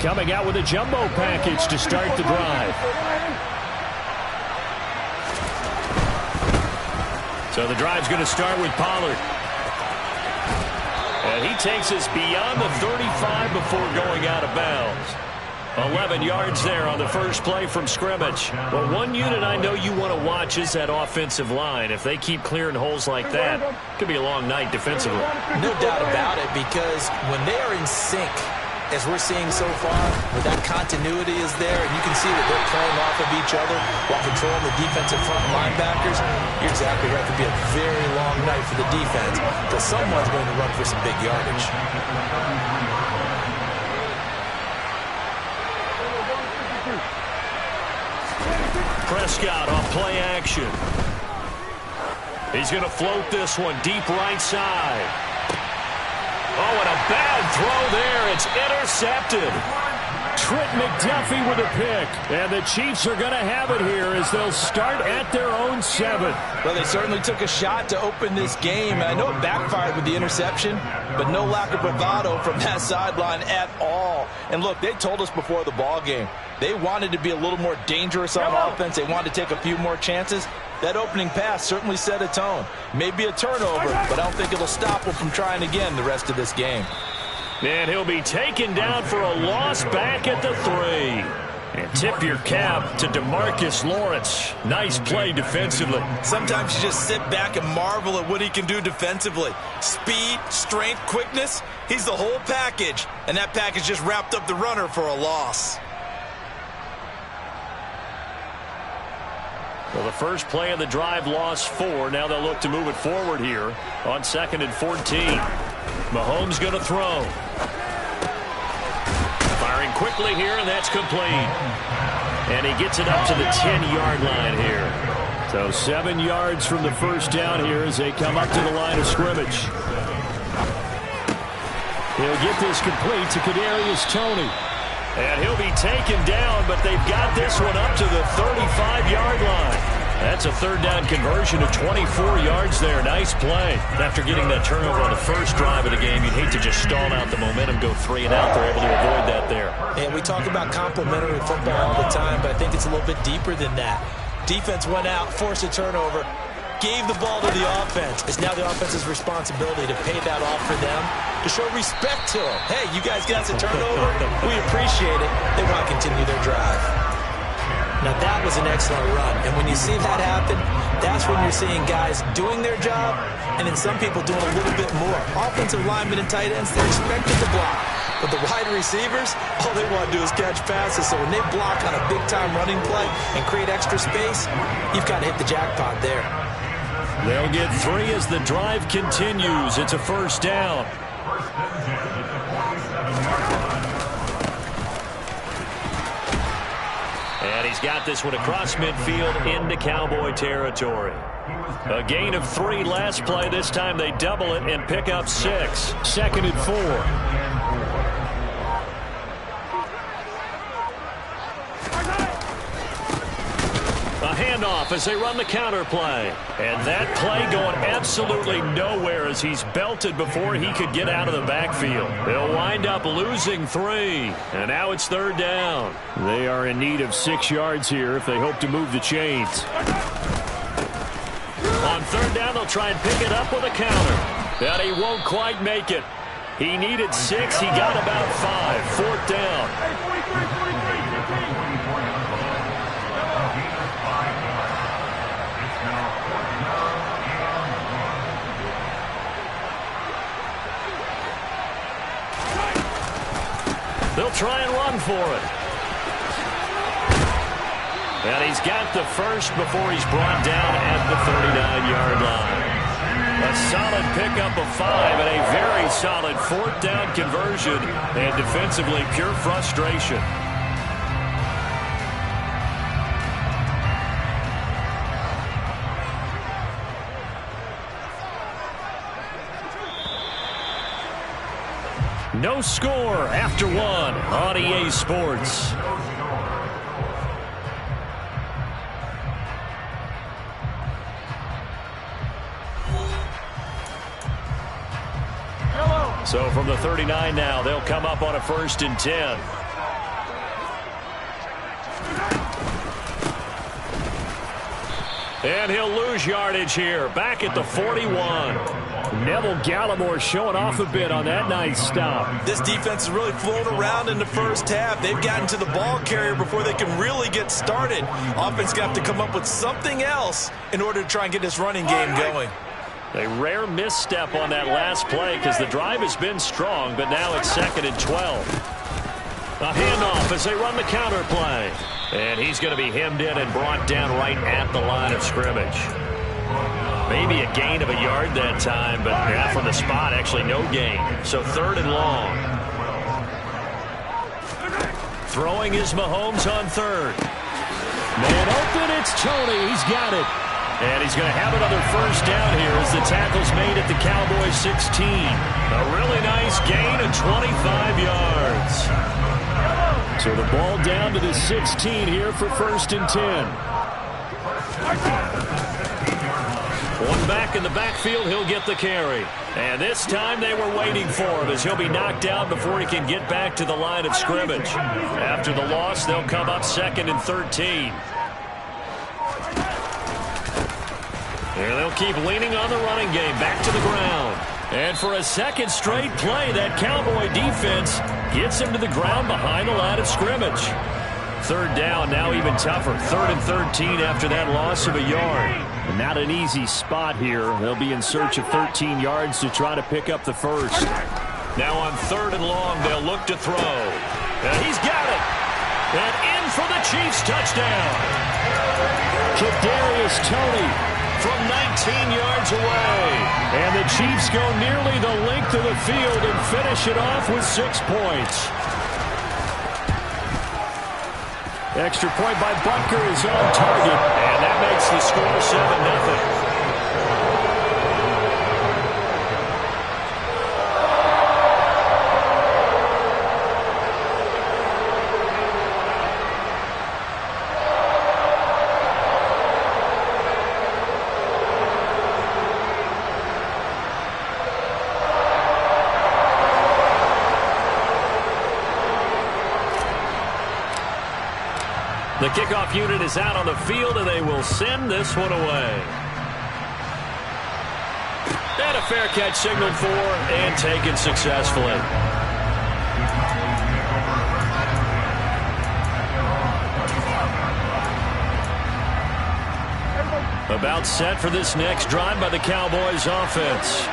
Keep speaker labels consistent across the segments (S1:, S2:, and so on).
S1: coming out with a jumbo package to start the drive. So the drive's going to start with Pollard. And he takes us beyond the 35 before going out of bounds. 11 yards there on the first play from scrimmage. Well, one unit I know you want to watch is that offensive line. If they keep clearing holes like that, it could be a long night defensively.
S2: No doubt about it, because when they are in sync, as we're seeing so far, where that continuity is there, and you can see that they're playing off of each other while controlling the defensive front linebackers, you're exactly right. It could be a very long night for the defense, because someone's going to run for some big yardage.
S1: Prescott on play action. He's going to float this one deep right side. Oh, and a bad throw there. It's intercepted. Trent McDuffie with a pick. And the Chiefs are going to have it here as they'll start at their own 7.
S2: Well, they certainly took a shot to open this game. And I know it backfired with the interception, but no lack of bravado from that sideline at all. And look, they told us before the ball game, they wanted to be a little more dangerous on offense. They wanted to take a few more chances. That opening pass certainly set a tone. Maybe a turnover, but I don't think it'll stop them from trying again the rest of this game.
S1: And he'll be taken down for a loss back at the 3. And tip your cap to DeMarcus Lawrence. Nice play defensively.
S2: Sometimes you just sit back and marvel at what he can do defensively. Speed, strength, quickness, he's the whole package. And that package just wrapped up the runner for a loss.
S1: Well, the first play of the drive lost 4. Now they'll look to move it forward here on 2nd and 14. Mahomes going to throw. Firing quickly here, and that's complete. And he gets it up to the 10-yard line here. So 7 yards from the first down here as they come up to the line of scrimmage. He'll get this complete to Kadarius Toney. And he'll be taken down, but they've got this one up to the 35-yard line. That's a third down conversion of 24 yards there. Nice play. After getting that turnover on the first drive of the game, you'd hate to just stall out the momentum, go 3 and out. They're able to avoid that there.
S2: And we talk about complementary football all the time, but I think it's a little bit deeper than that. Defense went out, forced a turnover, gave the ball to the offense. It's now the offense's responsibility to pay that off for them, to show respect to them. Hey, you guys got us a turnover. We appreciate it. They want to continue their drive. Now, that was an excellent run. And when you see that happen, that's when you're seeing guys doing their job and then some people doing a little bit more. Offensive linemen and tight ends, they're expected to block. But the wide receivers, all they want to do is catch passes. So when they block on a big-time running play and create extra space, you've got to hit the jackpot there.
S1: They'll get 3 as the drive continues. It's a first down. And he's got this one across midfield into Cowboy territory. A gain of 3 last play. This time they double it and pick up 6. 2nd and 4. Handoff as they run the counter play. And that play going absolutely nowhere as he's belted before he could get out of the backfield. They'll wind up losing 3. And now it's 3rd down. They are in need of 6 yards here if they hope to move the chains. On 3rd down, they'll try and pick it up with a counter. But he won't quite make it. He needed 6. He got about 5. 4th down. They'll try and run for it. And he's got the first before he's brought down at the 39-yard line. A solid pickup of 5 and a very solid 4th down conversion. And defensively, pure frustration. No score after 1 on EA Sports. So from the 39 now, they'll come up on a 1st and 10. And he'll lose yardage here, back at the 41.
S3: Neville Gallimore showing off a bit on that nice stop.
S2: This defense is really flown around in the first half. They've gotten to the ball carrier before they can really get started. Offense got to come up with something else in order to try and get this running game going.
S1: A rare misstep on that last play because the drive has been strong, but now it's 2nd and 12. A handoff as they run the counter play. And he's going to be hemmed in and brought down right at the line of scrimmage. Maybe a gain of a yard that time, but yeah, from the spot, actually no gain. So 3rd and long. Throwing is Mahomes on 3rd.
S3: Man open, it's Tony. He's got it.
S1: And he's going to have another first down here as the tackle's made at the Cowboys 16. A really nice gain of 25 yards.
S3: So the ball down to the 16 here for 1st and 10.
S1: One back in the backfield, he'll get the carry. And this time they were waiting for him as he'll be knocked down before he can get back to the line of scrimmage. After the loss, they'll come up 2nd and 13. And they'll keep leaning on the running game, back to the ground. And for a second straight play, that Cowboy defense gets him to the ground behind the line of scrimmage. 3rd down, now even tougher. 3rd and 13 after that loss of a yard.
S3: And not an easy spot here. They'll be in search of 13 yards to try to pick up the first.
S1: Now on 3rd and long, they'll look to throw. And he's got it. And in for the Chiefs touchdown.
S3: Kadarius Toney
S1: from 19 yards away.
S3: And the Chiefs go nearly the length of the field and finish it off with 6 points. Extra point by Butker is on target.
S1: And that makes the score 7-0. The kickoff unit is out on the field, and they will send this one away. And a fair catch signaled for and taken successfully. About set for this next drive by the Cowboys offense.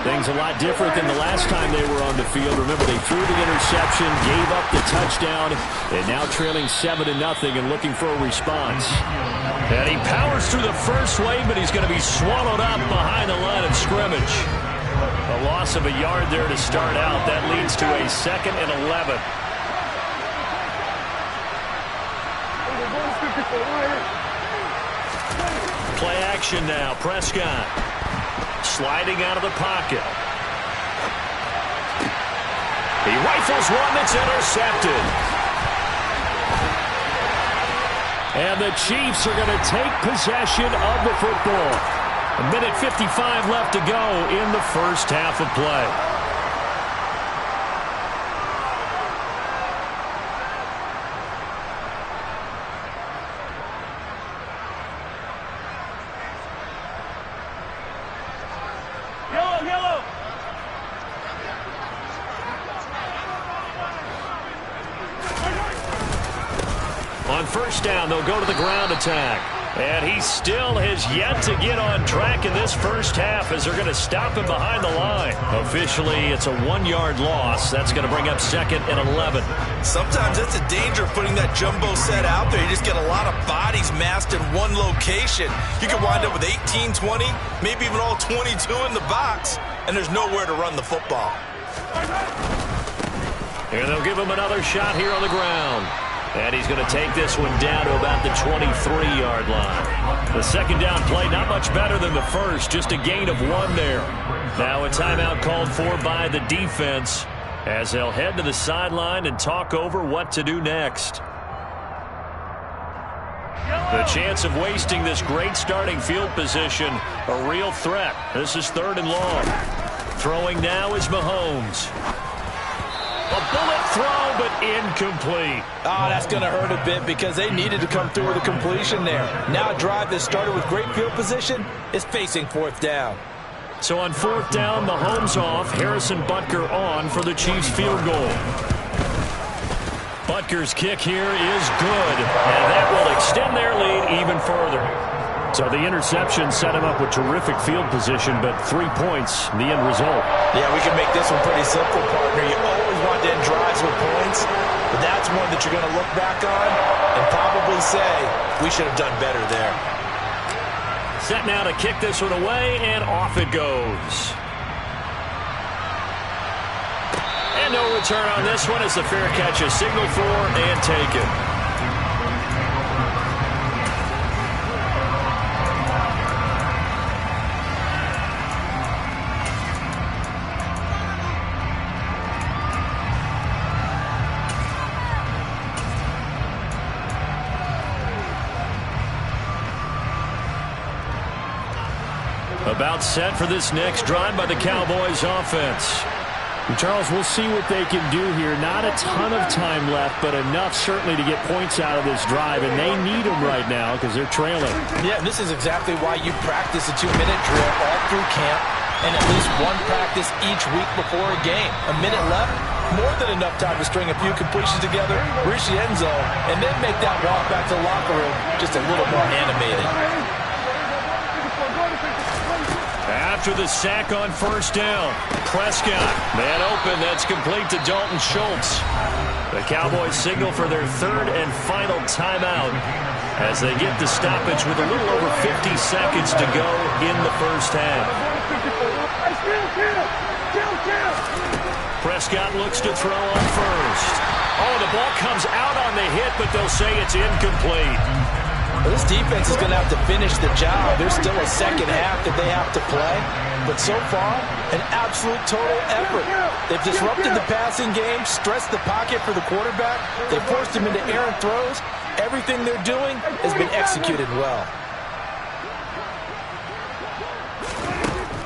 S1: Things a lot different than the last time they were on the field. Remember, they threw the interception, gave up the touchdown, and now trailing 7-0 and looking for a response. And he powers through the first wave, but he's going to be swallowed up behind the line of scrimmage. A loss of a yard there to start out. That leads to a 2nd and 11. Play action now. Prescott sliding out of the pocket. He rifles one that's intercepted.
S3: And the Chiefs are going to take possession of the football. 1:55 left to go in the first half of play.
S1: On first down, they'll go to the ground attack. And he still has yet to get on track in this first half as they're going to stop him behind the line. Officially, it's a 1-yard loss. That's going to bring up 2nd and 11.
S2: Sometimes that's the danger of putting that jumbo set out there. You just get a lot of bodies massed in one location. You can wind up with 18, 20, maybe even all 22 in the box, and there's nowhere to run the football.
S1: And they'll give him another shot here on the ground. And he's going to take this one down to about the 23-yard line. The second down play, not much better than the first, just a gain of 1 there. Now a timeout called for by the defense as they'll head to the sideline and talk over what to do next. The chance of wasting this great starting field position, a real threat. This is 3rd and long. Throwing now is Mahomes. A bullet throw, but incomplete.
S2: Oh, that's going to hurt a bit because they needed to come through with a completion there. Now a drive that started with great field position is facing fourth down.
S3: So on fourth down, Mahomes off, Harrison Butker on for the Chiefs field goal. Butker's kick here is good, and that will extend their lead even further. So the interception set him up with terrific field position, but 3 points, the end result.
S2: Yeah, we can make this one pretty simple, partner. You always want to end drives with points, but that's one that you're going to look back on and probably say, we should have done better there.
S3: Set now to kick this one away, and off it goes. And no return on this one as the fair catch is signaled for and taken. About set for this next drive by the Cowboys offense.
S4: And Charles, we'll see what they can do here. Not a ton of time left, but enough certainly to get points out of this drive, and they need them right now because they're trailing.
S2: Yeah, and this is exactly why you practice a 2-minute drill all through camp and at least one practice each week before a game. A minute left, more than enough time to string a few completions together, reach the end zone, and then make that walk back to the locker room just a little more animated.
S3: After the sack on first down, Prescott, man open, that's complete to Dalton Schultz. The Cowboys signal for their third and final timeout as they get the stoppage with a little over 50 seconds to go in the first half. Prescott looks to throw on first. Oh, the ball comes out on the hit, but they'll say it's incomplete.
S2: Well, this defense is going to have to finish the job. There's still a second half that they have to play. But so far, an absolute total effort. They've disrupted the passing game, stressed the pocket for the quarterback. They forced him into errant throws. Everything they're doing has been executed well.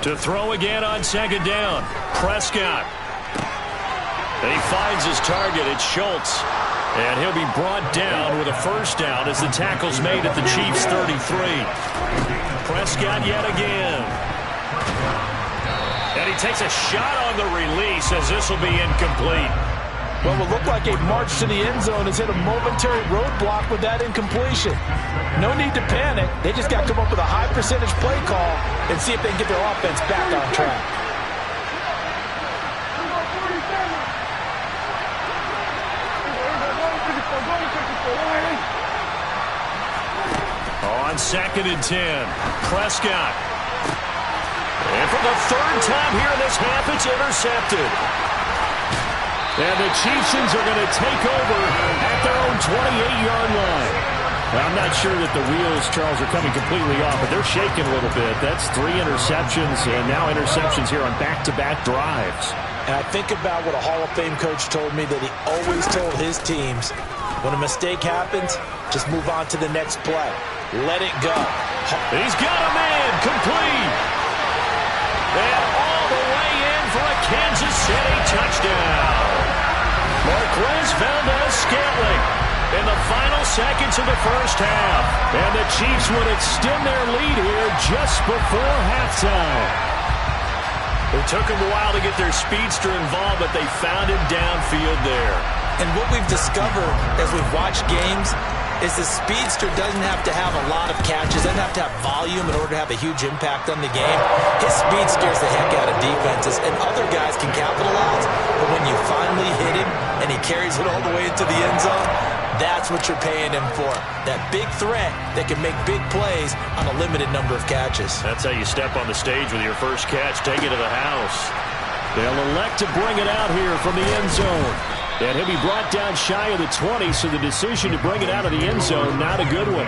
S3: To throw again on second down, Prescott. And he finds his target. It's Schultz. And he'll be brought down with a first down as the tackle's made at the Chiefs' 33. Prescott yet again. And he takes a shot on the release as this will be incomplete.
S2: Well, it will look like a march to the end zone has hit a momentary roadblock with that incompletion. No need to panic. They just got to come up with a high percentage play call and see if they can get their offense back on track.
S3: On 2nd and 10, Prescott. And for the third time here in this half, it's intercepted. And the Chiefs are going to take over at their own 28-yard line. Now, I'm not sure that the wheels, Charles, are coming completely off, but they're shaking a little bit. That's 3 interceptions, and now interceptions here on back-to-back drives.
S2: And I think about what a Hall of Fame coach told me that he always told his teams, when a mistake happens, just move on to the next play. Let it go.
S3: He's got a man complete. And all the way in for a Kansas City touchdown. Marquez Valdes-Scantling in the final seconds of the first half. And the Chiefs would extend their lead here just before halftime. It took them a while to get their speedster involved, but they found him downfield there.
S2: And what we've discovered as we've watched games is the speedster doesn't have to have a lot of catches, doesn't have to have volume in order to have a huge impact on the game. His speed scares the heck out of defenses, and other guys can capitalize. But when you finally hit him and he carries it all the way into the end zone, that's what you're paying him for. That big threat that can make big plays on a limited number of catches.
S3: That's how you step on the stage with your first catch. Take it to the house. They'll elect to bring it out here from the end zone. And he'll be brought down shy of the 20, so the decision to bring it out of the end zone, not a good one.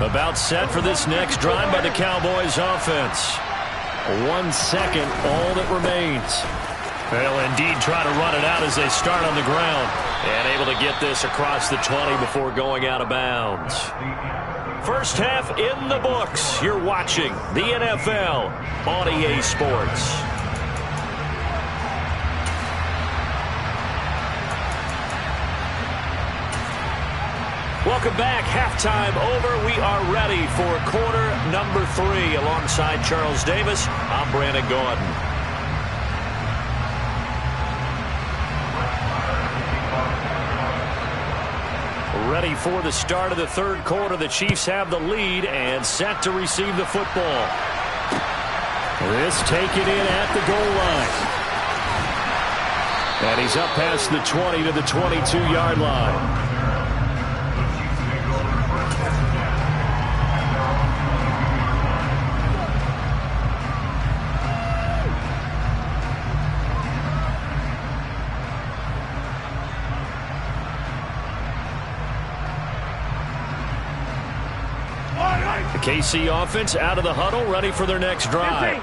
S3: About set for this next drive by the Cowboys offense. 1 second, all that remains. They'll indeed try to run it out as they start on the ground. And able to get this across the 20 before going out of bounds. First half in the books. You're watching the NFL on EA Sports.
S1: Welcome back. Halftime over. We are ready for quarter number 3. Alongside Charles Davis, I'm Brandon Gaudin. Ready for the start of the third quarter. The Chiefs have the lead and set to receive the football. This taken in at the goal line. And he's up past the 20 to the 22-yard line. The KC offense out of the huddle, ready for their next drive.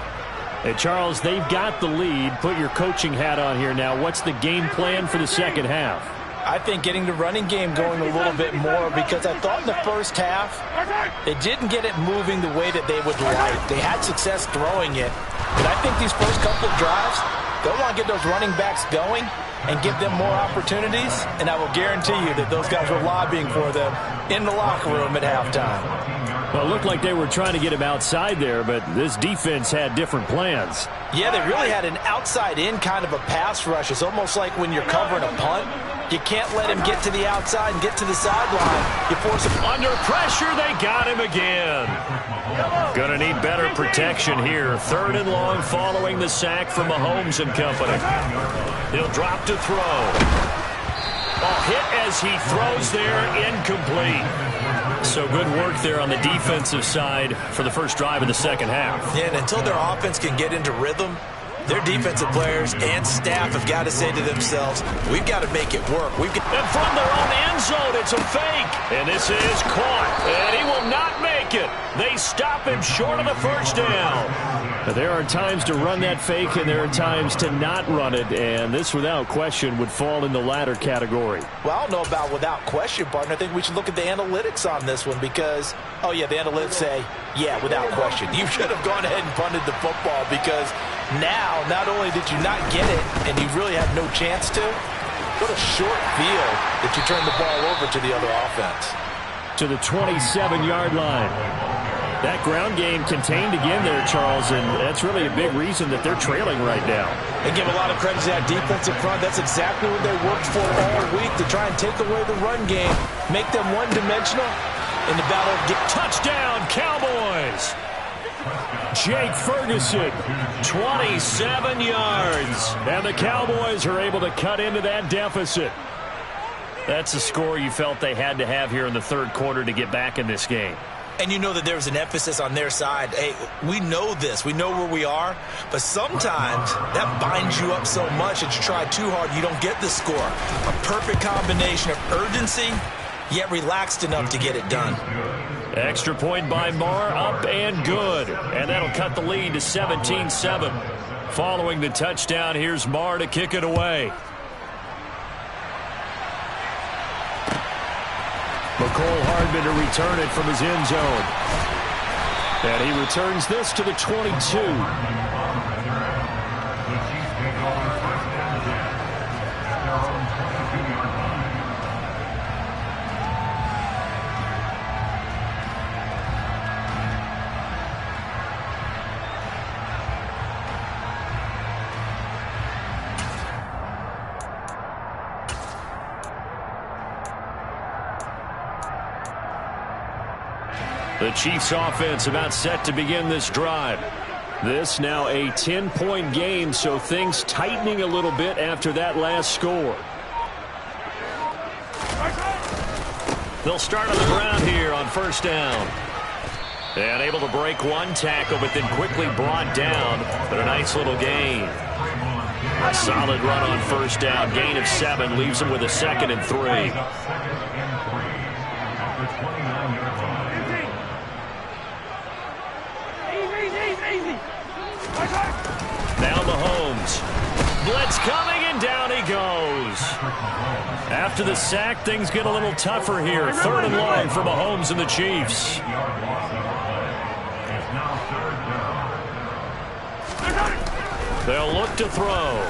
S1: Hey, Charles, they've got the lead. Put your coaching hat on here now. What's the game plan for the second half?
S2: I think getting the running game going a little bit more, because I thought in the first half they didn't get it moving the way that they would like. They had success throwing it, but I think these first couple of drives, they'll want to get those running backs going and give them more opportunities, and I will guarantee you that those guys were lobbying for them in the locker room at halftime.
S4: Well, it looked like they were trying to get him outside there, but this defense had different plans.
S2: Yeah, they really had an outside-in kind of a pass rush. It's almost like when you're covering a punt. You can't let him get to the outside and get to the sideline. You force him
S1: under pressure. They got him again. Gonna need better protection here. Third and long following the sack from Mahomes and company. He'll drop to throw. Hit as he throws there, incomplete. So good work there on the defensive side for the first drive of the second half.
S2: Yeah, and until their offense can get into rhythm, their defensive players and staff have got to say to themselves, we've got to make it work.
S1: And from their own end zone, it's a fake. And this is caught. And he will not make it. They stop him short of the first down.
S4: But there are times to run that fake, and there are times to not run it. And this, without question, would fall in the latter category.
S2: Well, I don't know about without question, partner. I think we should look at the analytics on this one because, oh, yeah, the analytics say, yeah, without question. You should have gone ahead and punted the football because now, not only did you not get it, and you really had no chance to, what a short field that you turned the ball over to the other offense.
S4: To the 27-yard line. That ground game contained again there, Charles, and that's really a big reason that they're trailing right now.
S2: They give a lot of credit to that defensive front. That's exactly what they worked for all week, to try and take away the run game, make them one-dimensional in the battle of
S1: touchdown, Cowboys!
S4: Jake Ferguson,
S1: 27 yards.
S4: And the Cowboys are able to cut into that deficit.
S1: That's a score you felt they had to have here in the third quarter to get back in this game.
S2: And you know that there's an emphasis on their side. Hey, we know this. We know where we are. But sometimes that binds you up so much that you try too hard, you don't get the score. A perfect combination of urgency, yet relaxed enough to get it done.
S1: Extra point by Marr, up and good. And that'll cut the lead to 17-7. Following the touchdown, here's Marr to kick it away.
S4: McCole Hardman to return it from his end zone. And he returns this to the 22.
S1: The Chiefs offense about set to begin this drive.
S4: This now a 10-point game, so things tightening a little bit after that last score.
S1: They'll start on the ground here on first down. And able to break one tackle, but then quickly brought down. But a nice little gain. A solid run on first down. Gain of 7 leaves them with a 2nd and 3. Now Mahomes. Blitz coming, and down he goes. After the sack, things get a little tougher here. 3rd and long for Mahomes and the Chiefs. They'll look to throw.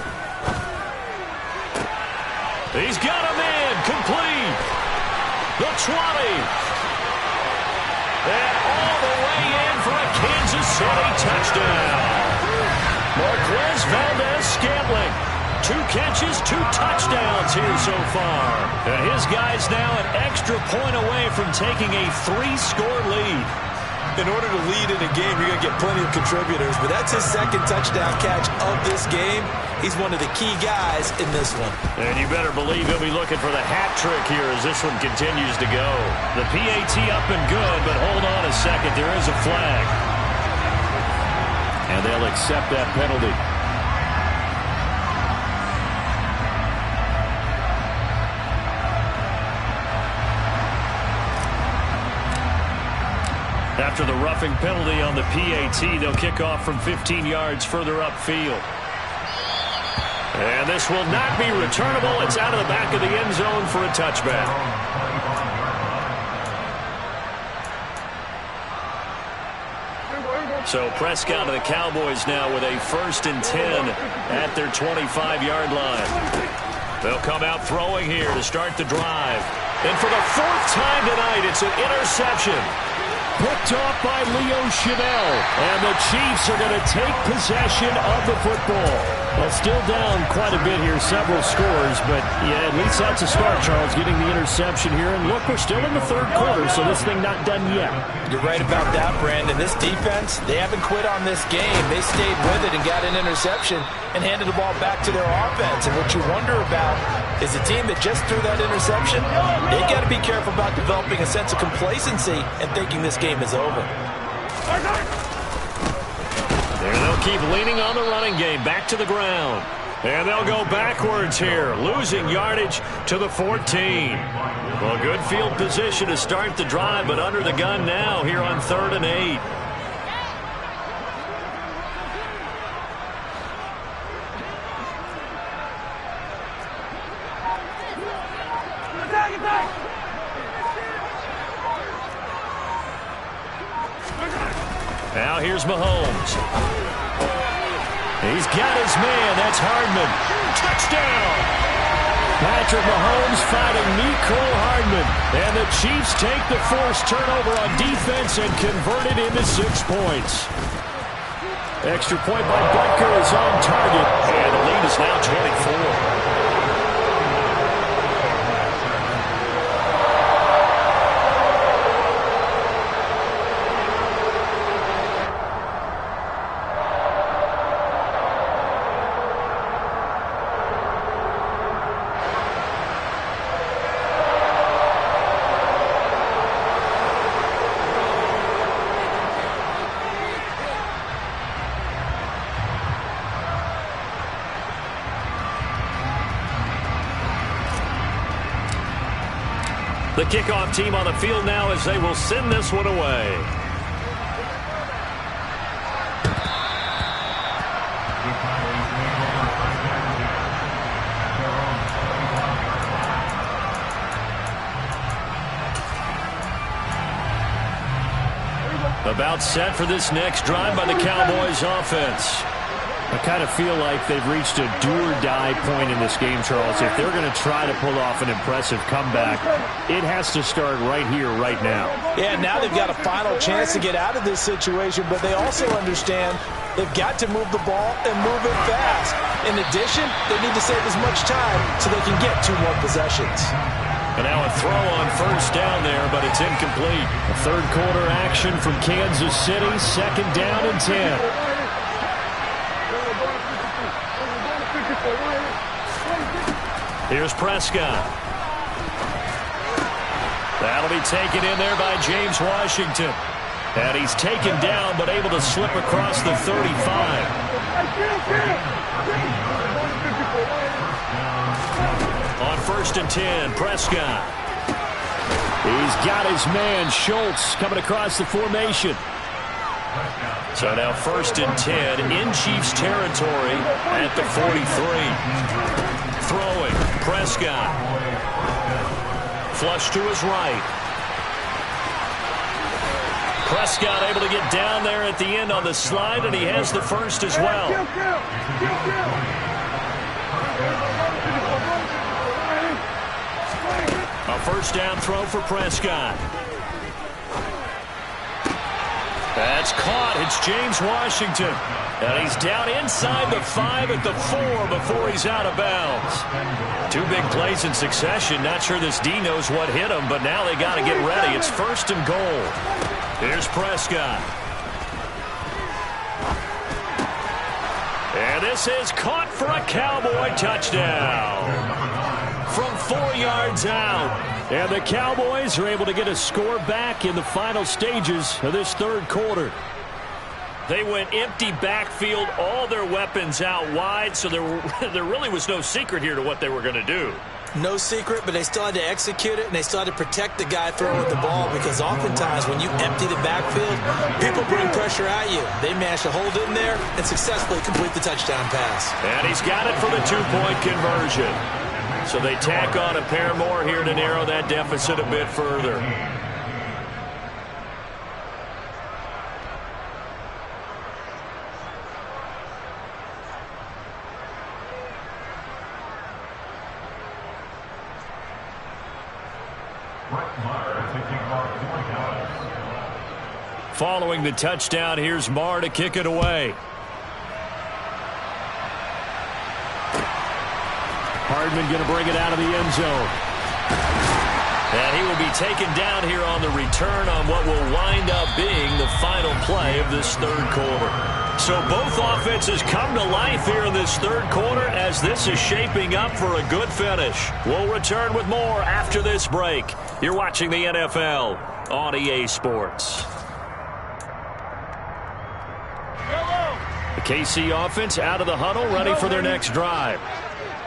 S1: He's got a man, complete. The 20. And all the way in for a Kansas City touchdown. Marquez Valdes-Scantling. 2 catches, 2 touchdowns here so far. And his guy's now an extra point away from taking a 3-score lead.
S2: In order to lead in a game, you're going to get plenty of contributors, but that's his 2nd touchdown catch of this game. He's one of the key guys in this one.
S1: And you better believe he'll be looking for the hat trick here as this one continues to go. The PAT up and good, but hold on a second. There is a flag.
S4: And they'll accept that penalty. After the roughing penalty on the PAT, they'll kick off from 15 yards further upfield.
S1: And this will not be returnable. It's out of the back of the end zone for a touchback. So Prescott of the Cowboys now with a 1st and 10 at their 25-yard line. They'll come out throwing here to start the drive. And for the 4th time tonight, it's an interception.
S4: Picked off by Leo Chenal. And the Chiefs are going to take possession of the football. Well, still down quite a bit here, several scores, but yeah, at least that's a start, Charles, getting the interception here. And look, we're still in the 3rd quarter, so this thing not done yet.
S2: You're right about that, Brandon. This defense, they haven't quit on this game. They stayed with it and got an interception and handed the ball back to their offense. And what you wonder about is a team that just threw that interception, they got to be careful about developing a sense of complacency and thinking this game is over.
S1: There they'll keep leaning on the running game, back to the ground. And they'll go backwards here, losing yardage to the 14. Well, good field position to start the drive, but under the gun now here on 3rd and 8. Now here's Mahomes. He's got his man. That's Hardman. Touchdown!
S4: Patrick Mahomes fighting Mecole Hardman. And the Chiefs take the forced turnover on defense and convert it into 6 points. Extra point by Butker is on target.
S1: And the lead is now 24. The kickoff team on the field now as they will send this one away. About set for this next drive by the Cowboys offense.
S4: I kind of feel like they've reached a do-or-die point in this game, Charles. If they're going to try to pull off an impressive comeback, it has to start right here, right now.
S2: Yeah, now they've got a final chance to get out of this situation, but they also understand they've got to move the ball and move it fast. In addition, they need to save as much time so they can get 2 more possessions.
S1: And now a throw on first down there, but it's incomplete.
S4: A 3rd quarter action from Kansas City, 2nd down and 10.
S1: Here's Prescott. That'll be taken in there by James Washington. And he's taken down, but able to slip across the 35. On 1st and 10, Prescott.
S4: He's got his man, Schultz, coming across the formation.
S1: So now 1st and 10 in Chiefs territory at the 43. Throwing, Prescott. Flush to his right. Prescott able to get down there at the end on the slide, and he has the first as well. A first down throw for Prescott. That's caught. It's James Washington. And he's down inside the 5 at the 4 before he's out of bounds. 2 big plays in succession. Not sure this D knows what hit him, but now they got to get ready. It's first and goal. Here's Prescott. And this is caught for a Cowboy touchdown. From 4 yards out.
S4: And the Cowboys are able to get a score back in the final stages of this third quarter.
S1: They went empty backfield, all their weapons out wide, so there really was no secret here to what they were going to do.
S2: No secret, but they still had to execute it, and they still had to protect the guy throwing the ball, because oftentimes when you empty the backfield, people bring pressure at you. They managed to hold in there and successfully complete the touchdown pass.
S1: And he's got it for the 2-point conversion. So they tack on a pair more here to narrow that deficit a bit further. Following the touchdown, here's Marr to kick it away.
S4: Hardman going to bring it out of the end zone.
S1: And he will be taken down here on the return on what will wind up being the final play of this third quarter. So both offenses come to life here in this third quarter as this is shaping up for a good finish. We'll return with more after this break. You're watching the NFL on EA Sports. The KC offense out of the huddle, ready for their next drive.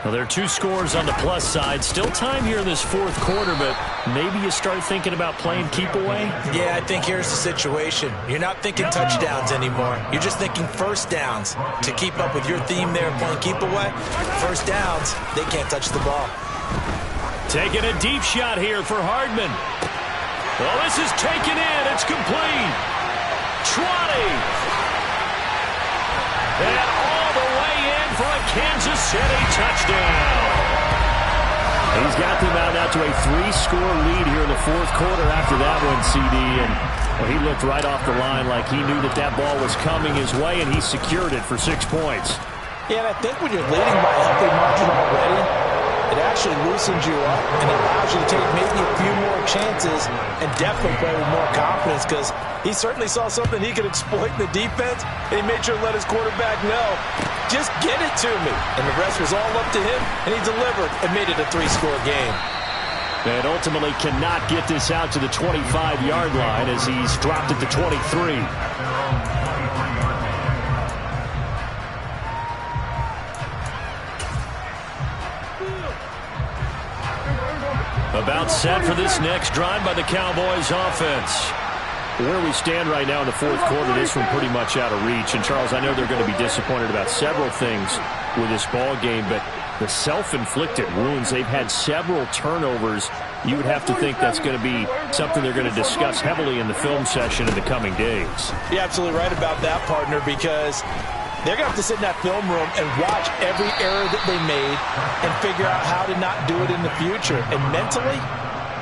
S1: Well, there are 2 scores on the plus side. Still time here in this fourth quarter, but maybe you start thinking about playing keep away?
S2: Yeah, I think here's the situation. You're not thinking touchdowns anymore. You're just thinking first downs. To keep up with your theme there, playing keep away, first downs, they can't touch the ball.
S1: Taking a deep shot here for Hardman. Well, this is taken in. It's complete. 20. And all the way in for a Kansas City touchdown.
S4: He's got them out now to a 3-score lead here in the fourth quarter after that one, CD. And well, he looked right off the line like he knew that that ball was coming his way, and he secured it for 6 points.
S2: Yeah, and I think when you're leading by a healthy margin already, it actually loosens you up and allows you to take maybe a few more chances and definitely play with more confidence, because he certainly saw something he could exploit in the defense, and he made sure to let his quarterback know, just get it to me. And the rest was all up to him, and he delivered and made it a 3-score game.
S4: And ultimately cannot get this out to the 25-yard line as he's dropped it to 23.
S1: About set for this next drive by the Cowboys offense.
S4: Where we stand right now in the fourth quarter, this one pretty much out of reach. And, Charles, I know they're going to be disappointed about several things with this ball game, but the self-inflicted wounds, they've had several turnovers. You would have to think that's going to be something they're going to discuss heavily in the film session in the coming days.
S2: You're absolutely right about that, partner, because they're going to have to sit in that film room and watch every error that they made and figure out how to not do it in the future. And mentally,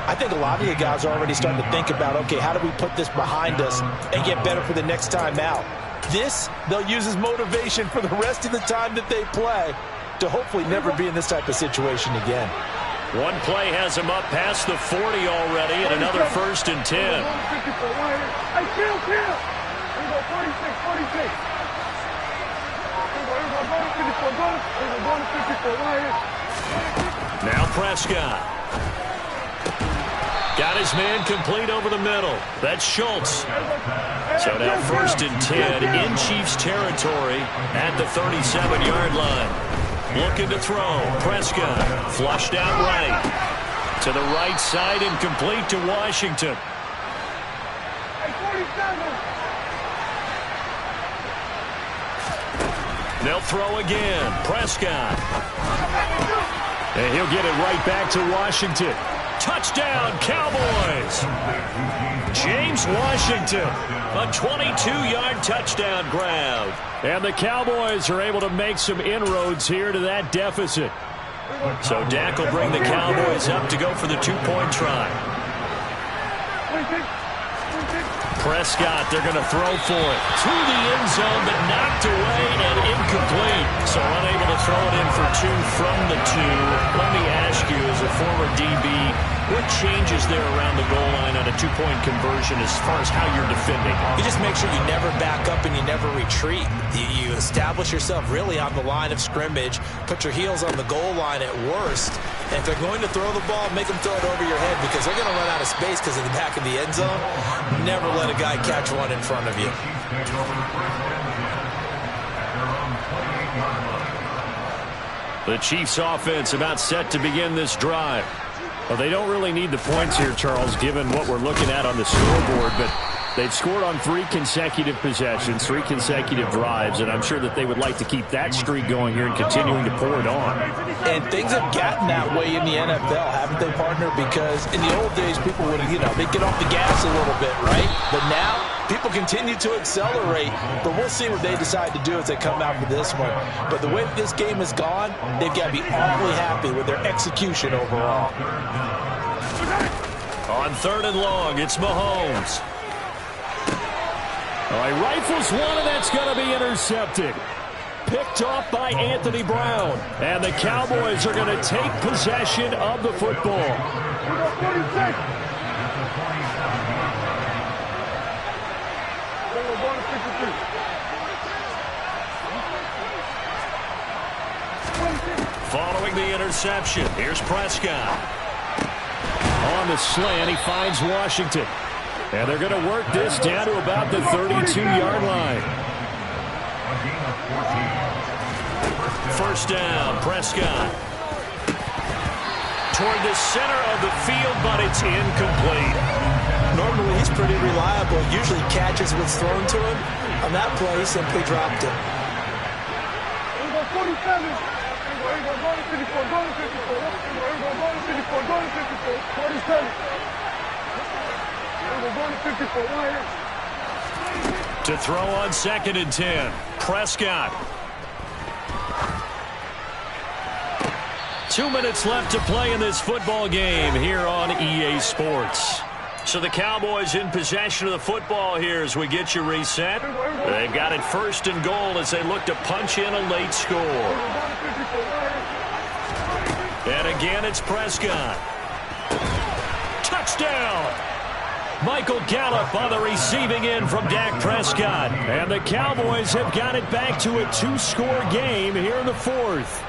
S2: I think a lot of you guys are already starting to think about, okay, how do we put this behind us and get better for the next time out? This, they'll use as motivation for the rest of the time that they play to hopefully never be in this type of situation again.
S1: One play has him up past the 40 already, and another 1st and 10. Now Prescott. Got his man complete over the middle. That's Schultz. So now 1st and 10 in Chiefs territory at the 37-yard line. Looking to throw. Prescott flushed out right. To the right side and complete to Washington. They'll throw again. Prescott.
S4: And he'll get it right back to Washington.
S1: Touchdown, Cowboys. James Washington, a 22-yard touchdown grab.
S4: And the Cowboys are able to make some inroads here to that deficit.
S1: So Dak will bring the Cowboys up to go for the two-point try. Prescott, they're going to throw for it. To the end zone, but knocked away and incomplete. So unable to throw it in for two from the two. Let me ask you, as a former DB, what changes there around the goal line on a two-point conversion as far as how you're defending?
S2: You just make sure you never back up and you never retreat. You establish yourself really on the line of scrimmage, put your heels on the goal line at worst, and if they're going to throw the ball, make them throw it over your head because they're going to run out of space because of the back of the end zone. Never let a guy catch one in front of you.
S4: The Chiefs offense about set to begin this drive. Well, they don't really need the points here, Charles, given what we're looking at on the scoreboard, but they've scored on 3 consecutive possessions, 3 consecutive drives, and I'm sure that they would like to keep that streak going here and continuing to pour it on.
S2: And things have gotten that way in the NFL, haven't they, partner? Because in the old days, people would, they'd get off the gas a little bit, right? But now, people continue to accelerate, but we'll see what they decide to do as they come out for this one. But the way that this game has gone, they've got to be awfully happy with their execution overall.
S1: On 3rd and long, it's Mahomes.
S4: All right, rifles one, and that's going to be intercepted. Picked off by Anthony Brown. And the Cowboys are going to take possession of the football.
S1: Following the interception, here's Prescott.
S4: On the slant, he finds Washington. And they're going to work this down to about the 32-yard line.
S1: First down, Prescott. Toward the center of the field, but it's incomplete.
S2: Normally, he's pretty reliable. Usually catches what's thrown to him. On that play, he simply dropped it.
S1: To throw on 2nd and 10, Prescott. 2 minutes left to play in this football game here on EA Sports. So the Cowboys in possession of the football here as we get you reset. They've got it 1st and goal as they look to punch in a late score. And again, it's Prescott. Touchdown! Michael Gallup on the receiving end from Dak Prescott.
S4: And the Cowboys have got it back to a 2-score game here in the 4th.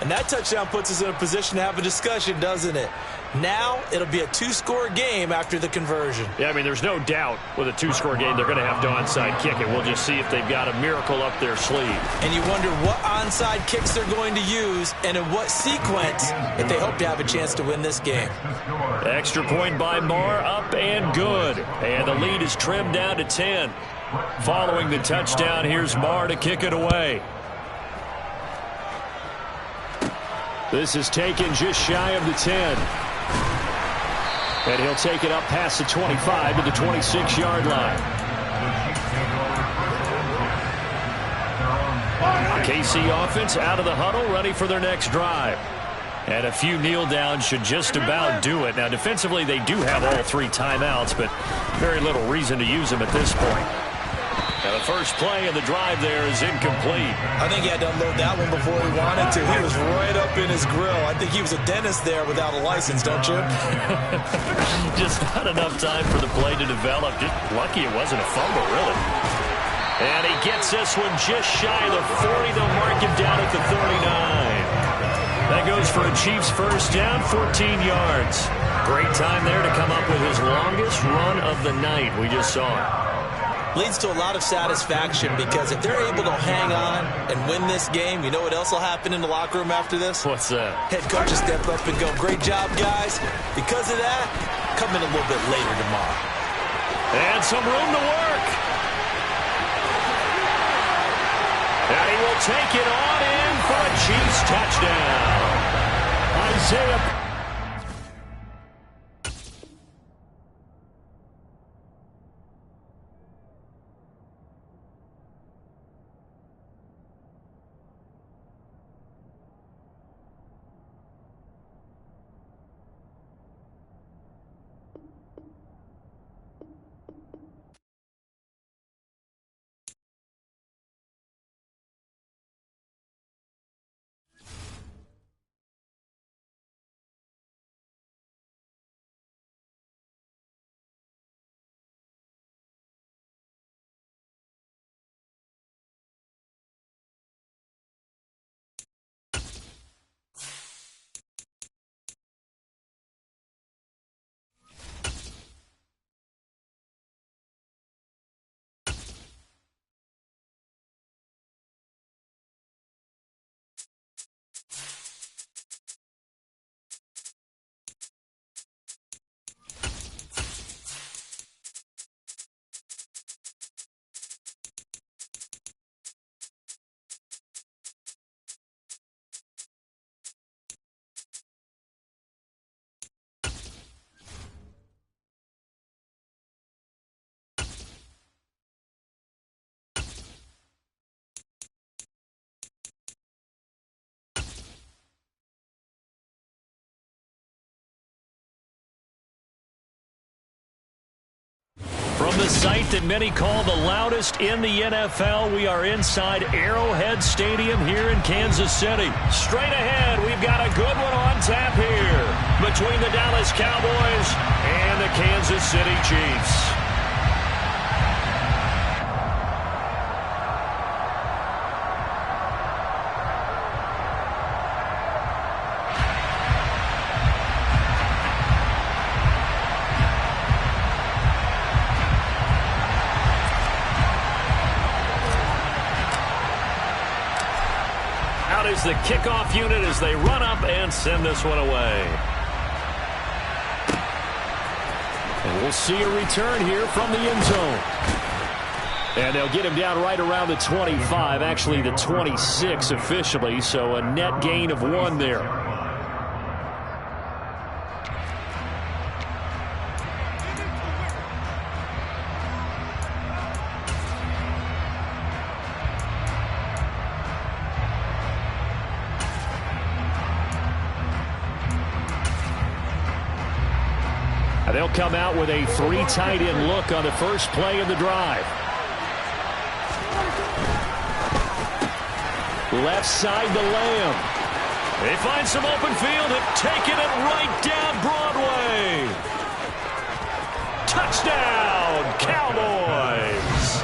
S2: And that touchdown puts us in a position to have a discussion, doesn't it? Now, it'll be a 2-score game after the conversion.
S1: Yeah, I mean, there's no doubt with a 2-score game they're going to have to onside kick it. We'll just see if they've got a miracle up their sleeve.
S2: And you wonder what onside kicks they're going to use and in what sequence if they hope to have a chance to win this game.
S1: Extra point by Marr, up and good. And the lead is trimmed down to 10. Following the touchdown, here's Marr to kick it away.
S4: This is taken just shy of the 10. And he'll take it up past the 25 to the 26-yard line.
S1: KC offense out of the huddle, ready for their next drive. And a few kneel downs should just about do it. Now, defensively, they do have all 3 timeouts, but very little reason to use them at this point. Now, the first play of the drive there is incomplete.
S2: I think he had to unload that one before he wanted to. He was right up in his grill. I think he was a dentist there without a license, don't you?
S1: Just not enough time for the play to develop. Just lucky it wasn't a fumble, really. And he gets this one just shy of the 40. They'll mark him down at the 39. That goes for a Chiefs first down, 14 yards. Great time there to come up with his longest run of the night. We just saw it.
S2: Leads to a lot of satisfaction because if they're able to hang on and win this game, you know what else will happen in the locker room after this?
S1: What's that?
S2: Head coach will step up and go, great job, guys. Because of that, come in a little bit later tomorrow.
S1: And some room to work. And he will take it on in for a Chiefs touchdown.
S4: Isaiah
S3: the site that many call the loudest in the NFL. We are inside Arrowhead Stadium here in Kansas City. Straight ahead, we've got a good one on tap here between the Dallas Cowboys and the Kansas City Chiefs. Is the kickoff unit as they run up and send this one away. And we'll see a return here from the end zone. And they'll get him down right around the 25, actually the 26 officially, so a net gain of 1 there. They'll come out with a 3 tight end look on the first play of the drive. Left side to Lamb. They find some open field and taking it right down Broadway. Touchdown, Cowboys.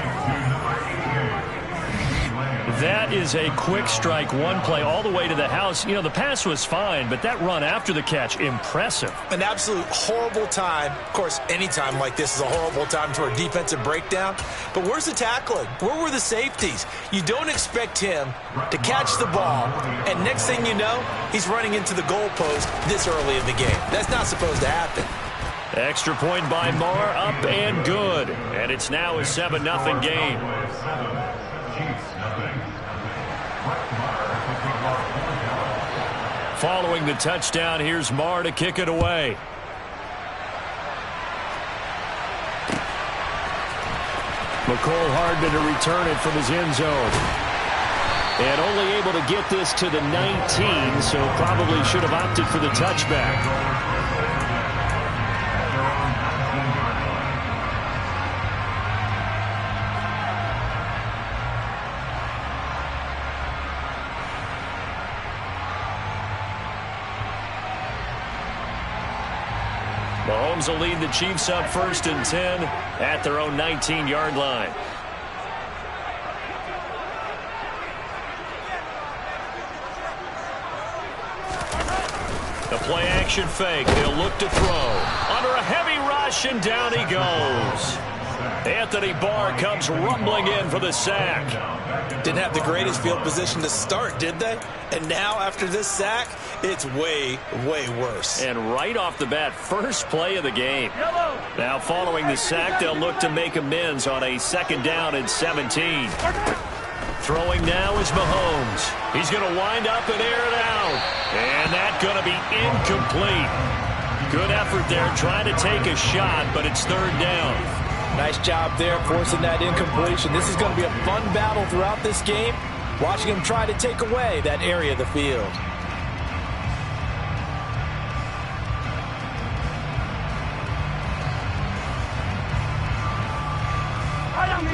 S3: That is a quick strike, one play all the way to the house. You know, the pass was fine, but that run after the catch, impressive.
S2: An absolute horrible time. Of course, any time like this is a horrible time for a defensive breakdown. But where's the tackling? Where were the safeties? You don't expect him to catch the ball, and next thing you know, he's running into the goalpost this early in the game. That's not supposed to happen.
S3: Extra point by Marr, up and good. And it's now a 7-0 game. Following the touchdown, here's Marr to kick it away. McCole Hardman to return it from his end zone. And only able to get this to the 19, so probably should have opted for the touchback. Mahomes will lead the Chiefs up 1st and 10 at their own 19-yard line. The play action fake. They'll look to throw. Under a heavy rush, and down he goes. Anthony Barr comes rumbling in for the sack.
S2: Didn't have the greatest field position to start, did they? And now, after this sack, it's way, way worse.
S3: And right off the bat, first play of the game. Now, following the sack, they'll look to make amends on a 2nd down and 17. Throwing now is Mahomes. He's going to wind up and air it out. And that's going to be incomplete. Good effort there, trying to take a shot, but it's 3rd down.
S2: Nice job there, forcing that incompletion. This is going to be a fun battle throughout this game. Watching him try to take away that area of the field.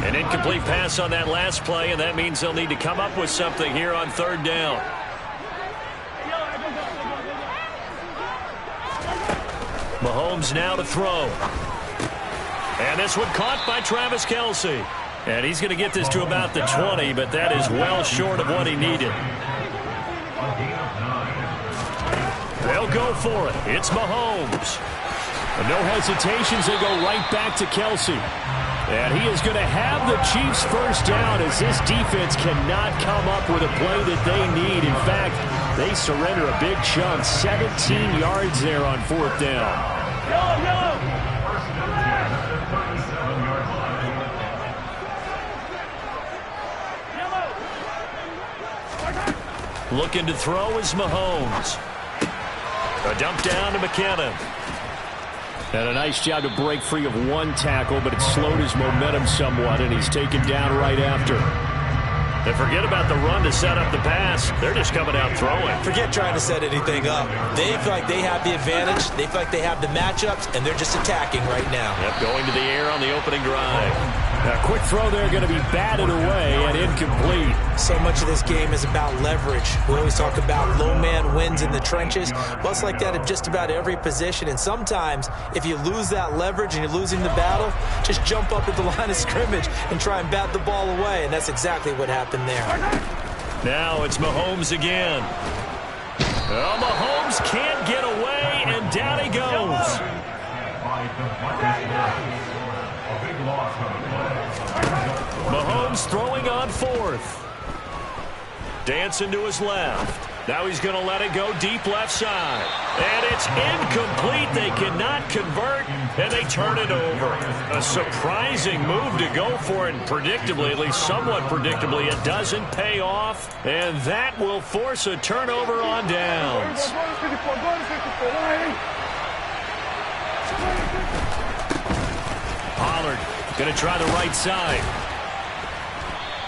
S3: An incomplete pass on that last play, and that means they'll need to come up with something here on 3rd down. Mahomes now to throw. And this one caught by Travis Kelce. And he's going to get this to about the 20, but that is well short of what he needed. They'll go for it. It's Mahomes. And no hesitations. They go right back to Kelce. And he is going to have the Chiefs 1st down as this defense cannot come up with a play that they need. In fact, they surrender a big chunk. 17 yards there on 4th down. Looking to throw is Mahomes. A dump down to McKinnon. And a nice job to break free of one tackle, but it slowed his momentum somewhat, and he's taken down right after.
S1: And forget about the run to set up the pass. They're just coming out throwing.
S2: Forget trying to set anything up. They feel like they have the advantage. They feel like they have the matchups, and they're just attacking right now.
S1: Yep, going to the air on the opening drive.
S4: A quick throw there going to be batted away and incomplete.
S2: So much of this game is about leverage. We always talk about low man wins in the trenches. Well, it's like that in just about every position. And sometimes, if you lose that leverage and you're losing the battle, just jump up at the line of scrimmage and try and bat the ball away. And that's exactly what happened there.
S1: Now it's Mahomes again. Oh, Mahomes can't get away, and down he goes. Mahomes throwing on fourth. Dancing to his left. Now he's going to let it go deep left side. And it's incomplete. They cannot convert, and they turn it over. A surprising move to go for it, and predictably, at least somewhat predictably, it doesn't pay off. And that will force a turnover on downs. Pollard going to try the right side.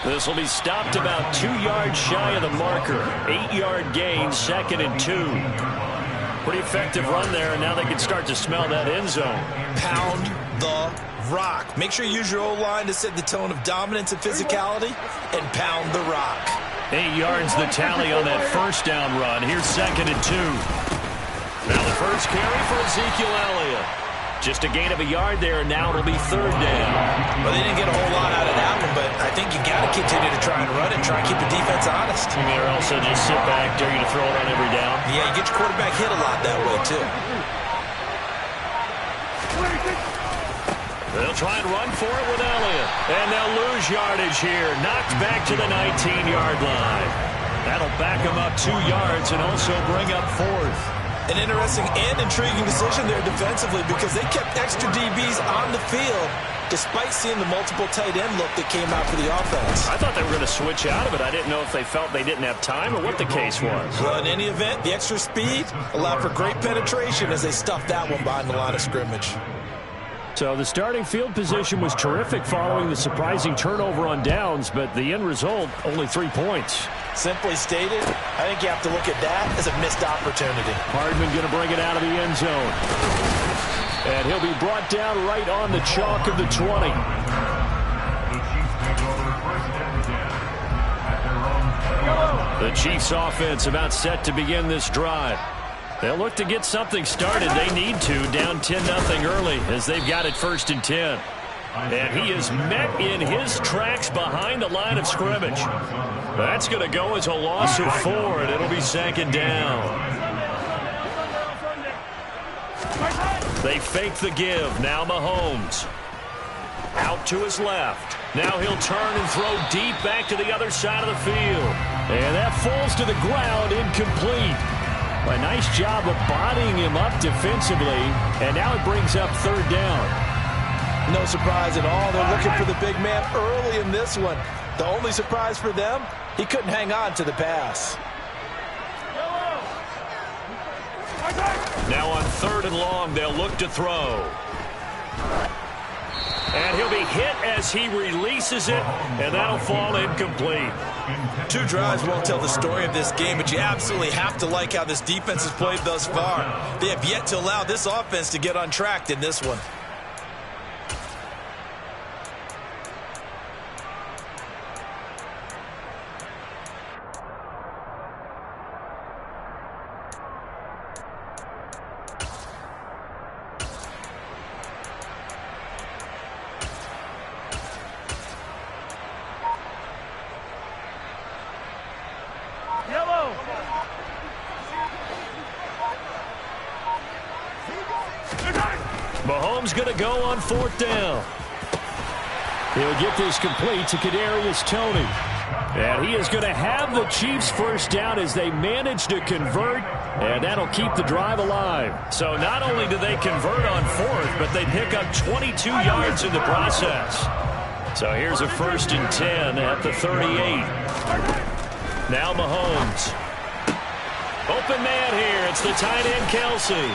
S1: This will be stopped about 2 yards shy of the marker. 8-yard gain, 2nd and 2. Pretty effective run there, and now they can start to smell that end zone.
S2: Pound the rock. Make sure you use your O-line to set the tone of dominance and physicality, and pound the rock.
S1: 8 yards the tally on that first down run. Here's 2nd and 2. Now the first carry for Ezekiel Elliott. Just a gain of a yard there, and now it'll be 3rd down.
S2: Well, they didn't get a whole lot out of that one, but I think you got to continue to try and run it, try and keep the defense honest.
S1: You may also just sit back, dare you to throw it on every down.
S2: Yeah, you get your quarterback hit a lot that way, too.
S1: They'll try and run for it with Elliott. And they'll lose yardage here. Knocked back to the 19-yard line. That'll back them up 2 yards and also bring up 4th.
S2: An interesting and intriguing decision there defensively because they kept extra DBs on the field despite seeing the multiple tight end look that came out for the offense.
S1: I thought they were going to switch out of it. I didn't know if they felt they didn't have time or what the case was.
S2: Well, in any event, the extra speed allowed for great penetration as they stuffed that one behind the line of scrimmage.
S4: So the starting field position was terrific following the surprising turnover on downs, but the end result, only 3 points.
S2: Simply stated, I think you have to look at that as a missed opportunity.
S4: Hardman going to bring it out of the end zone. And he'll be brought down right on the chalk of the 20. The Chiefs offense about set to begin this drive. They'll look to get something started. They need to, down 10-0 early as they've got it 1st and 10. And he is met in his tracks behind the line of scrimmage. That's going to go as a loss of 4, and it'll be 2nd down. They fake the give. Now Mahomes. Out to his left. Now he'll turn and throw deep back to the other side of the field. And that falls to the ground, incomplete. A nice job of bodying him up defensively, and now it brings up 3rd down.
S2: No surprise at all. They're looking for the big man early in this one. The only surprise for them, he couldn't hang on to the pass.
S1: Now on 3rd and long, they'll look to throw. And he'll be hit as he releases it, and that'll fall incomplete.
S2: 2 drives won't tell the story of this game, but you absolutely have to like how this defense has played thus far. They have yet to allow this offense to get untracked in this one.
S1: Mahomes going to go on 4th down.
S4: He'll get this complete to Kadarius Toney. And he is going to have the Chiefs 1st down as they manage to convert, and that'll keep the drive alive.
S1: So not only do they convert on 4th, but they pick up 22 yards in the process. So here's a 1st and 10 at the 38. Now Mahomes. Open man here. It's the tight end, Kelsey.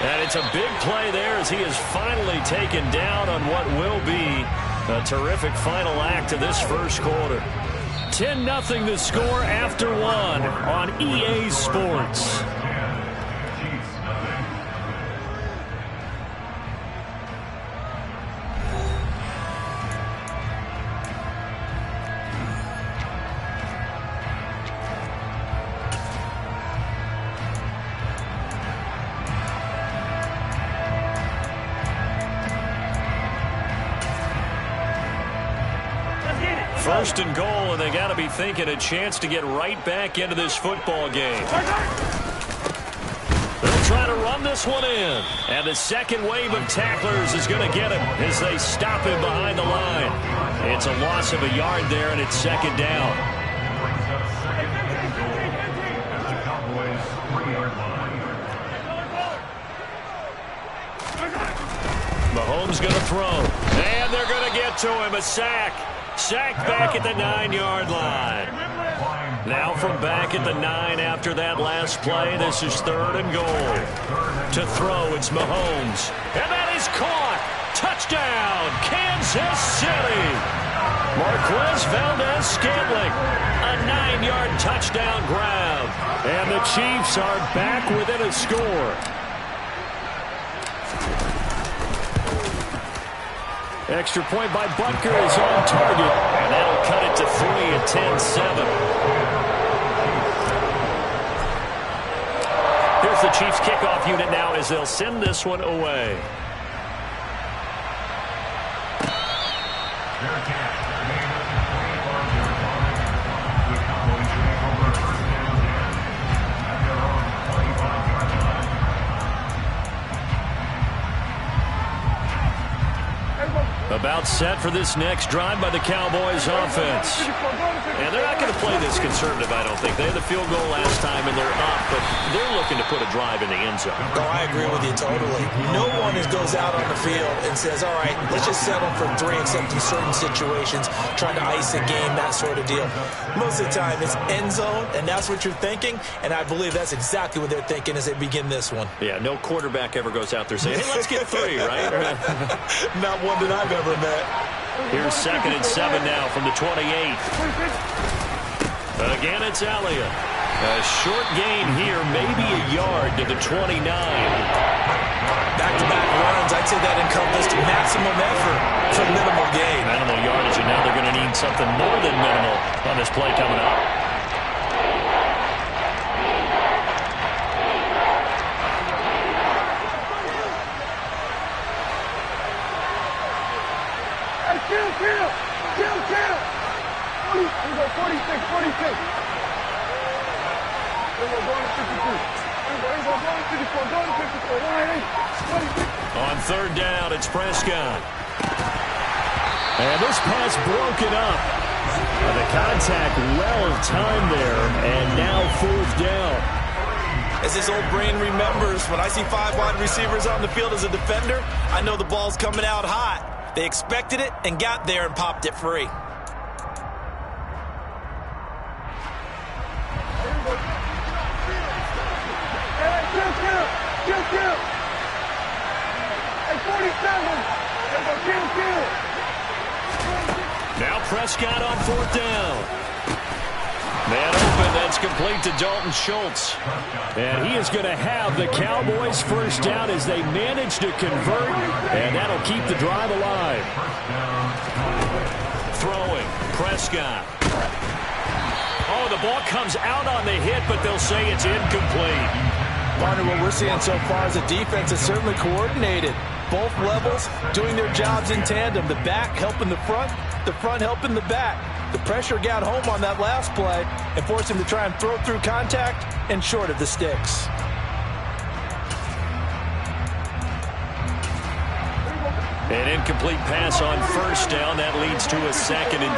S1: And it's a big play there as he is finally taken down on what will be A terrific final act of this first quarter.
S4: 10-0 the score after one on EA Sports.
S1: First and goal, and they got to be thinking a chance to get right back into this football game. They'll try to run this one in. And the second wave of tacklers is going to get him as they stop him behind the line. It's a loss of a yard there, and it's second down. Mahomes going to throw. And they're going to get to him. A sack. Sacked back at the 9-yard line. Now from back at the 9 after that last play, this is third and goal. To throw, it's Mahomes. And that is caught. Touchdown, Kansas City. Marquez Valdes-Scantling. A 9-yard touchdown grab.
S4: And the Chiefs are back within a score. Extra point by Butker is on target.
S1: And that'll cut it to 3 at 10-7. Here's the Chiefs kickoff unit now as they'll send this one away. About set for this next drive by the Cowboys offense. And they're not going to play this conservative, I don't think. They had the field goal last time, and they're up, but they're looking to put a drive in the end zone.
S2: Oh, I agree with you totally. No one goes out on the field and says, all right, let's just settle for 3, except in certain situations, trying to ice a game, that sort of deal. Most of the time, it's end zone, and that's what you're thinking, and I believe that's exactly what they're thinking as they begin this one.
S1: Yeah, no quarterback ever goes out there saying, hey, let's get 3, right?
S2: Not one that I've ever met.
S1: Here's second and 7 now from the 28. Again, it's Elliott. A short gain here, maybe a yard to the 29.
S2: Back-to-back runs, I'd say that encompassed maximum effort for minimal gain.
S1: Minimal yardage, and now they're going to need something more than minimal on this play coming up.
S5: Kill. 46.
S1: On third down, it's Prescott.
S4: And this pass broken up. The contact well timed there, and now fourth down.
S2: As this old brain remembers, when I see 5 wide receivers on the field as a defender, I know the ball's coming out hot. They expected it and got there and popped it free.
S5: Kill. Hey, 47. Kill.
S1: Now Prescott on fourth down. Man open, that's complete to Dalton Schultz.
S4: And he is going to have the Cowboys first down as they manage to convert, and that'll keep the drive alive.
S1: Throwing, Prescott. Oh, the ball comes out on the hit, but they'll say it's incomplete.
S2: Partner, what we're seeing so far is the defense is certainly coordinated. Both levels doing their jobs in tandem. The back helping the front helping the back. The pressure got home on that last play and forced him to try and throw through contact and short of the sticks.
S1: An incomplete pass on first down. That leads to a 2nd and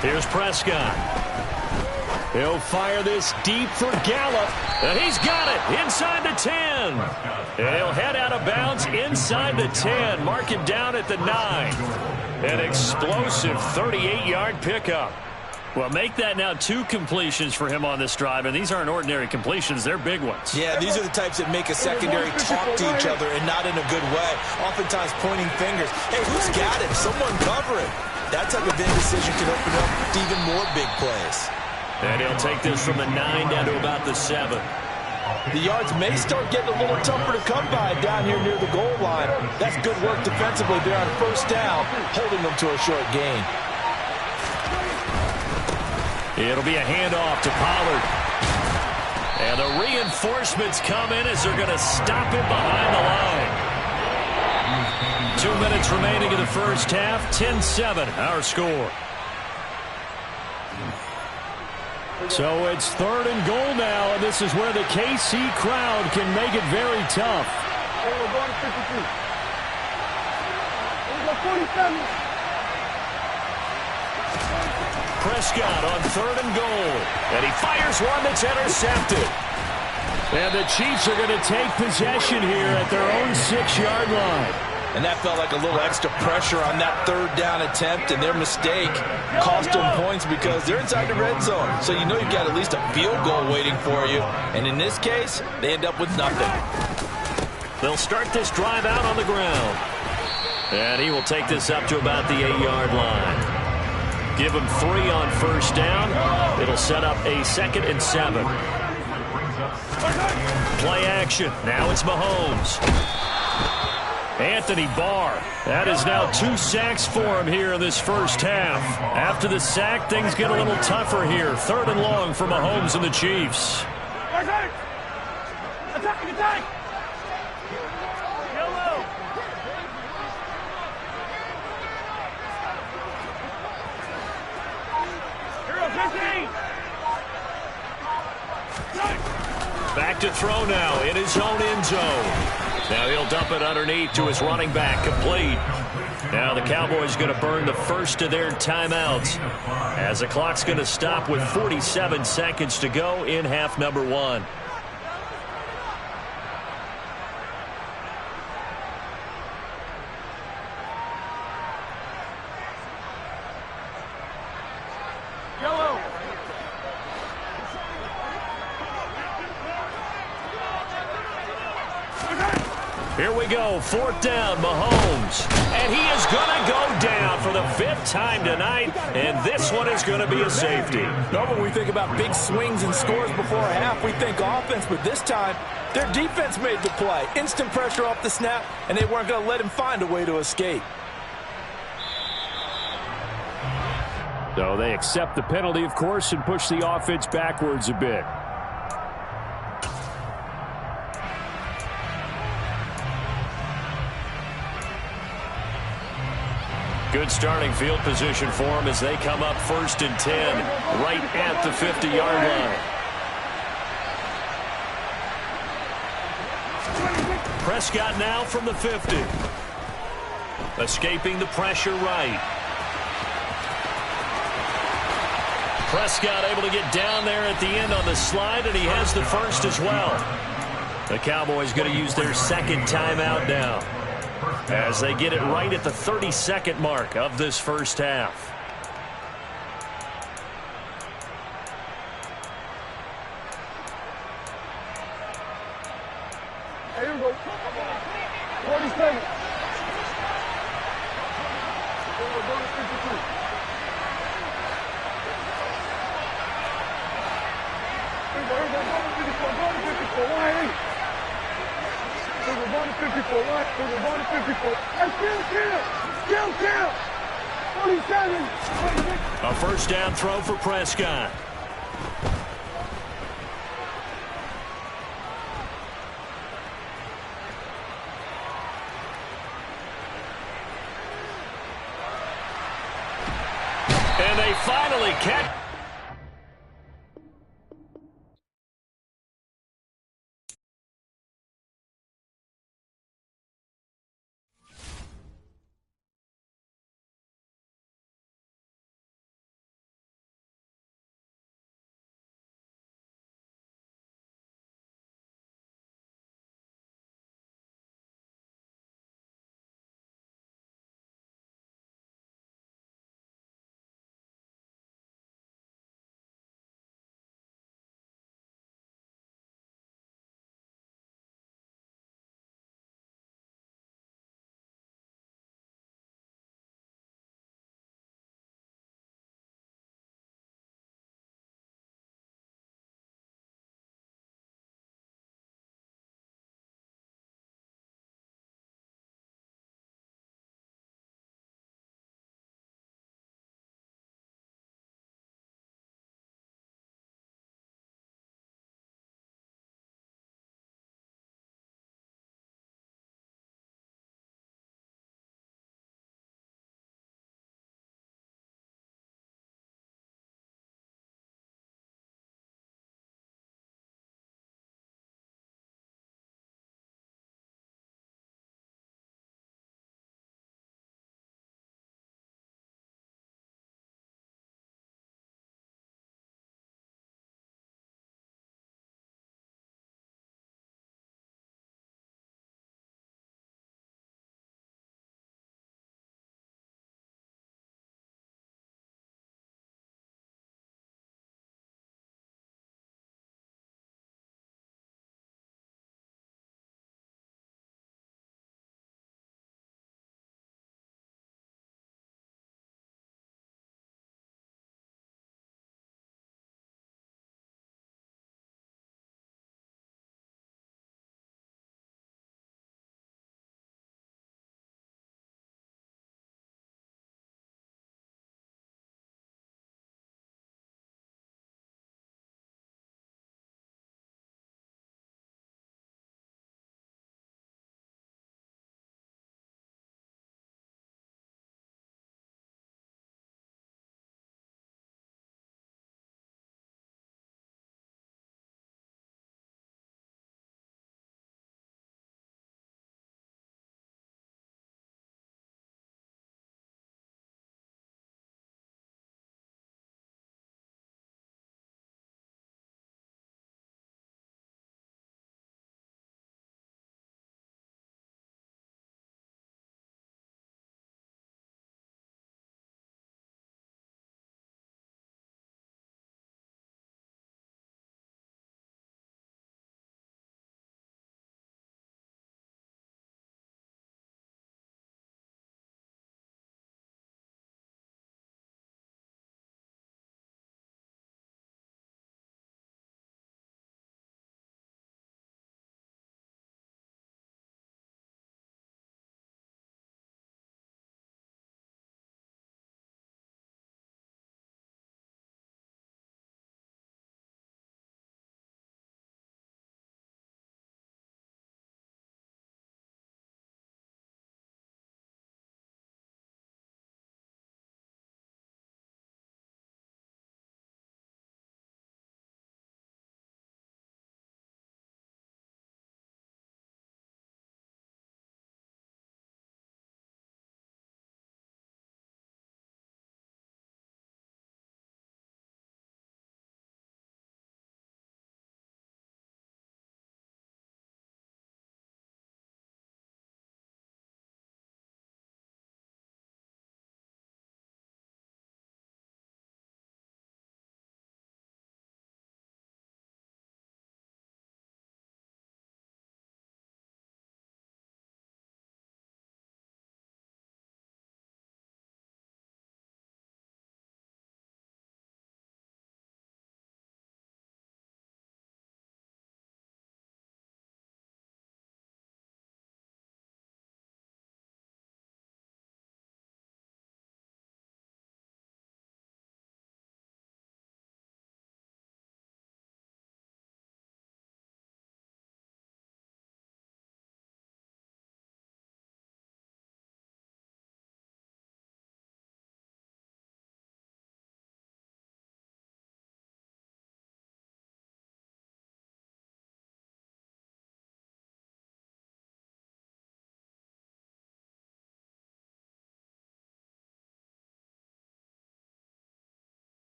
S1: 10. Here's Prescott.
S4: He'll fire this deep for Gallup.
S1: And he's got it inside the 10. And he'll head out of bounds inside the 10. Mark him down at the 9. An explosive 38-yard pickup.
S4: Well, make that now 2 completions for him on this drive, and these aren't ordinary completions. They're big ones.
S2: Yeah, these are the types that make a secondary talk to each other and not in a good way, oftentimes pointing fingers. Hey, who's got it? Someone cover it. That type of indecision can open up to even more big plays.
S1: And he'll take this from the 9 down to about the 7.
S2: The yards may start getting a little tougher to come by down here near the goal line. That's good work defensively there on first down, holding them to a short gain.
S1: It'll be a handoff to Pollard. And the reinforcements come in as they're going to stop him behind the line. 2 minutes remaining in the first half. 10-7, our score.
S4: So it's 3rd and goal now, and this is where the KC crowd can make it very tough.
S5: We're going to 52. We're going 47.
S1: Prescott on 3rd and goal. And he fires one that's intercepted.
S4: And the Chiefs are going to take possession here at their own 6-yard line.
S2: And that felt like a little extra pressure on that 3rd down attempt, and their mistake cost them points because they're inside the red zone. So you know you've got at least a field goal waiting for you. And in this case, they end up with nothing.
S1: They'll start this drive out on the ground. And he will take this up to about the 8-yard line. Give him 3 on first down. It'll set up a 2nd and 7. Play action. Now it's Mahomes. Anthony Barr. That is now 2 sacks for him here in this first half. After the sack, things get a little tougher here. 3rd and long for Mahomes and the Chiefs.
S5: Attack! Attack! Yellow!
S1: Back to throw now in his own end zone. Now he'll dump it underneath to his running back, complete. Now the Cowboys going to burn the first of their timeouts as the clock's going to stop with 47 seconds to go in half number 1. Here we go, 4th down, Mahomes. And he is going to go down for the 5th time tonight, and this one is going to be a safety.
S2: Normally, when we think about big swings and scores before a half, we think offense, but this time, their defense made the play. Instant pressure off the snap, and they weren't going to let him find a way to escape.
S4: So they accept the penalty, of course, and push the offense backwards a bit.
S1: Good starting field position for them as they come up 1st and 10 right at the 50-yard line. Prescott now from the 50. Escaping the pressure right. Prescott able to get down there at the end on the slide, and he has the first as well. The Cowboys going to use their 2nd timeout now, as they get it right at the 32nd mark of this first half.
S5: Here we go. 47. We're going to 52. We're going to 54. We're going to 54. Why? We're going to 54. Why? We're going to 54. Hey, kill. 47.
S1: A first down throw for Prescott. And they finally catch.